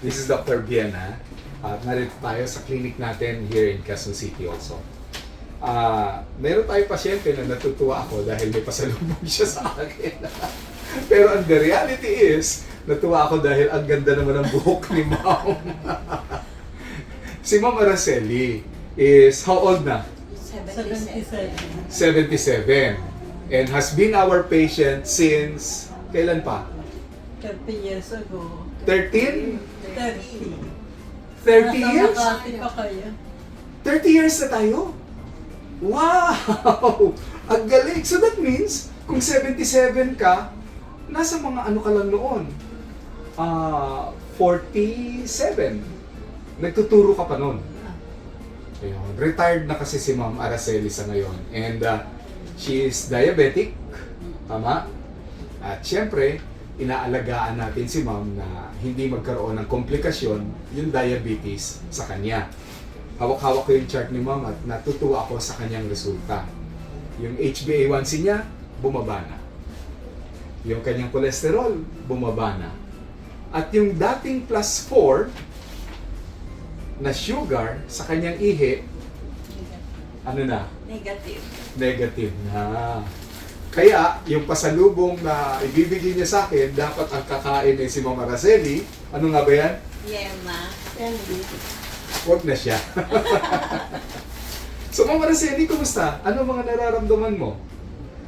This is Dr. Viena. At narito tayo sa clinic natin here in Quezon City also. Meron tayong pasyente na natutuwa ako dahil may pasalubong siya sa akin. Pero ang the reality is, natuwa ako dahil ang ganda naman ng buhok ni Ma'am. Si Ma'am Araceli is how old na? 77. 77. And has been our patient since, kailan pa? 30 years ago. 13? 30. 30 years? Nasa Makati pa kayo. 30 years na tayo? Wow! Ang galing! So that means, kung 77 ka, nasa mga ano ka lang noon? 47. Nagtuturo ka pa noon. Ayun. Retired na kasi si Ma'am Araceli sa ngayon. And she is diabetic. Tama? At syempre, inaalagaan natin si Ma'am na hindi magkaroon ng komplikasyon yung diabetes sa kanya. Hawak-hawak ko yung chart ni Ma'am at natutuwa ako sa kanyang resulta. Yung HbA1c niya, bumaba na. Yung kanyang cholesterol, bumaba na. At yung dating plus 4 na sugar sa kanyang ihi, ano na? Negative. Negative na. Kaya, yung pasalubong na ibibigay niya sa akin, dapat ang kakain ay si Ma'am Araceli. Ano nga ba yan? Yema. Candy. Huwag na siya. So, Ma'am Araceli, kumusta? Ano mga nararamdaman mo?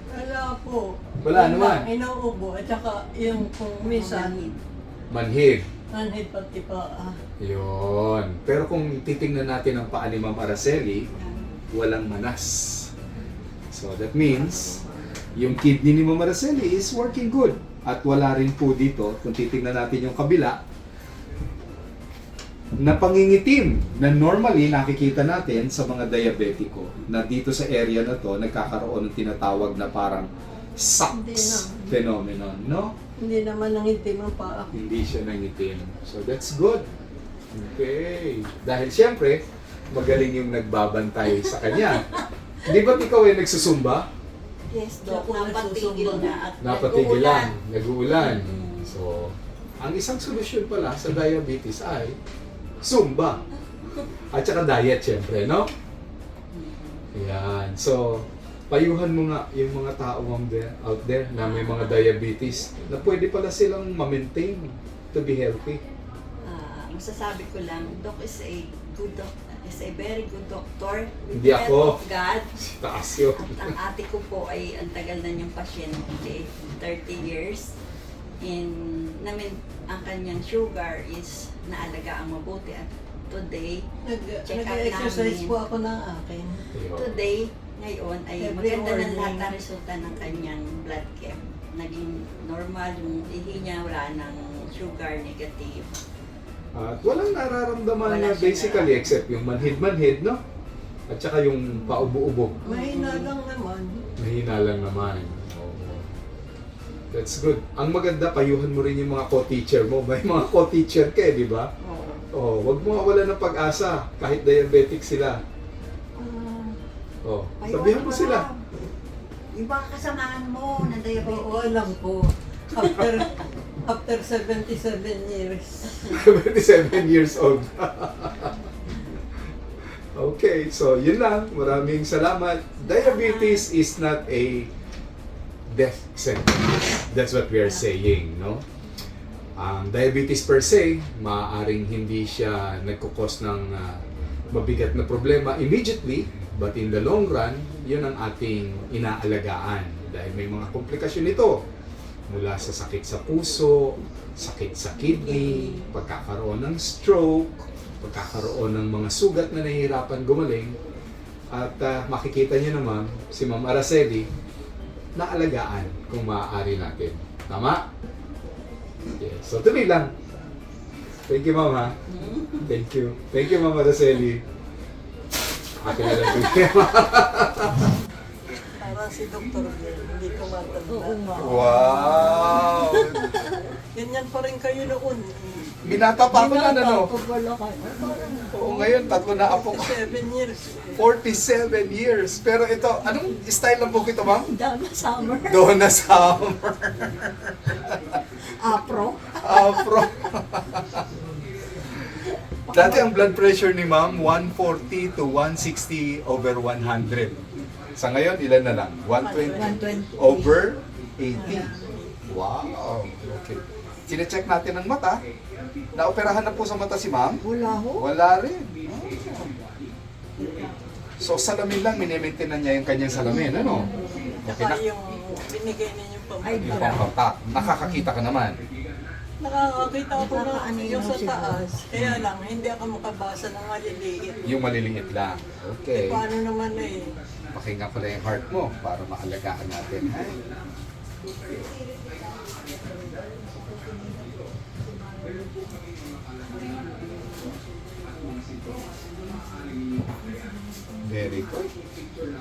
Wala po. Wala naman. Inuubo. At saka yung kung minsan, Manhid. manhid pati pa. Yun. Pero kung titingnan natin ang paa ni Ma'am Araceli, walang manas. So, that means, yung kidney ni Ma'am Araceli is working good. At wala rin po dito, kung titingnan natin yung kabila, na pangingitim na normally nakikita natin sa mga diabetiko na dito sa area na to nagkakaroon ng tinatawag na parang SAPS phenomenon, no? Hindi naman nangitim ang paa. Hindi siya nangitim. So that's good. Okay. Dahil siyempre, magaling yung nagbabantay sa kanya. Di ba't ikaw ay nagsusumba? Yes, Dok. Ako Napatigil nagsusumba. na at Napatigil lang, nag-uulan. nag-uulan. So, ang isang solusyon pala sa diabetes ay Zumba. At saka diet, syempre, no? Ayan. So, payuhan mo nga yung mga tao out there na may mga diabetes na pwede pala silang ma-maintain to be healthy. Masasabi ko lang, Doc is a good doctor. Is a very good doctor. With Hindi the help ako. of God. Taas yun. At ang ate ko po ay ang tagal na niyang pasyente, 30 years. And namin, ang kanyang sugar is naalagaan mabuti. At today, check up Nag-exercise namin. po ako ng akin. Ayun. Today, ngayon, ay Every maganda ng morning. lahat ng resulta ng kanyang blood chem. Naging normal yung ihi niya, wala ng sugar negative. At walang nararamdaman Wala na siya basically except yung manhid-manhid, no? At saka yung paubo-ubo. Mahina lang naman. Mahina lang naman. Oo. That's good. Ang maganda, payuhan mo rin yung mga co-teacher mo. May mga co-teacher ka eh, di ba? Oo. Oh, wag mo mawala ng pag-asa kahit diabetic sila. Oh, sabihan mo sila. Yung mga kasamahan mo na diabetes. Oo, alam ko. After 77 years. 77 years old. Okay, so yun lang. Maraming salamat. Diabetes is not a death sentence. That's what we are saying, no? Ang diabetes per se, maaaring hindi siya nagkukos ng mabigat na problema immediately, but in the long run, yun ang ating inaalagaan. Dahil may mga komplikasyon ito. Mula sa sakit sa puso, sakit sa kidney, pagkakaroon ng stroke, pagkakaroon ng mga sugat na nahihirapan gumaling. At makikita niyo naman, si Ma'am Araceli, naalagaan kung maaari natin. Tama? Yes. So, tuloy lang. Thank you, Ma'am, ha? Thank you. Thank you, Ma'am Araceli. Akin na lang tuloy. Para si Dr. Bill, hindi ko matanda. Wow! Ganyan pa rin kayo noon. Binata pa ako na, ano? Pag wala kayo. Oo, ngayon, tatlo na apo ko. 7 years. 47 years. Pero ito, anong style ng book ito, ma'am? Dama summer. Donna Summer. Afro. Afro. Dati ang blood pressure ni ma'am, 140 to 160 over 100. Sa ngayon, ilan na lang? 120 over 80. Wow, okay. Sine-check natin ang mata. Naoperahan na po sa mata si ma'am? Wala ho. Wala rin. So, salamin lang, minimaintain na niya yung kanyang salamin, ano? Okay Saka na. yung binigay ninyong Ay, Yung pamilya. pangkontak. Nakakakita ka naman. Nakakakita ako na Nakakaano yung sa sila. taas. Kaya lang, hindi ako makabasa ng maliliit. Yung maliliit lang. Okay. Paano naman eh. Pakinggan ko lang yung heart mo para maalagaan natin. Ay. Very good.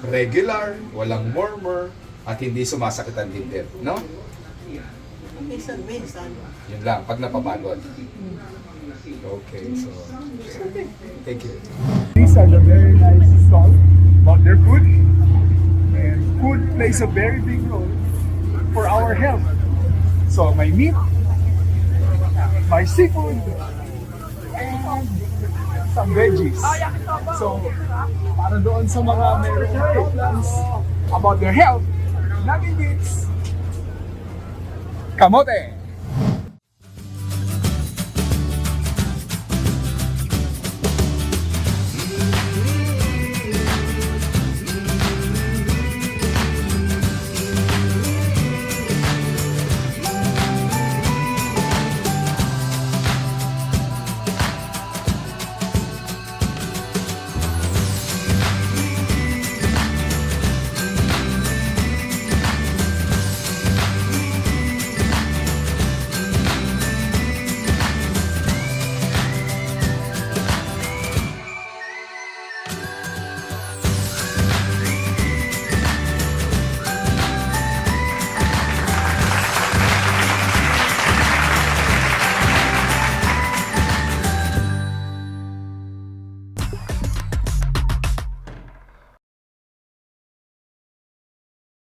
Regular, walang murmur, at hindi sumasakit ang dibdib, no? Minsan-minsan. Yun lang, pag napapagod. Okay, so... Okay. Thank you. These are the very nice stall about their food. And food plays a very big role for our health. So my meat, my seafood, and some veggies. So para doon sa mga mayroong problems about their health, nothing beats kamote.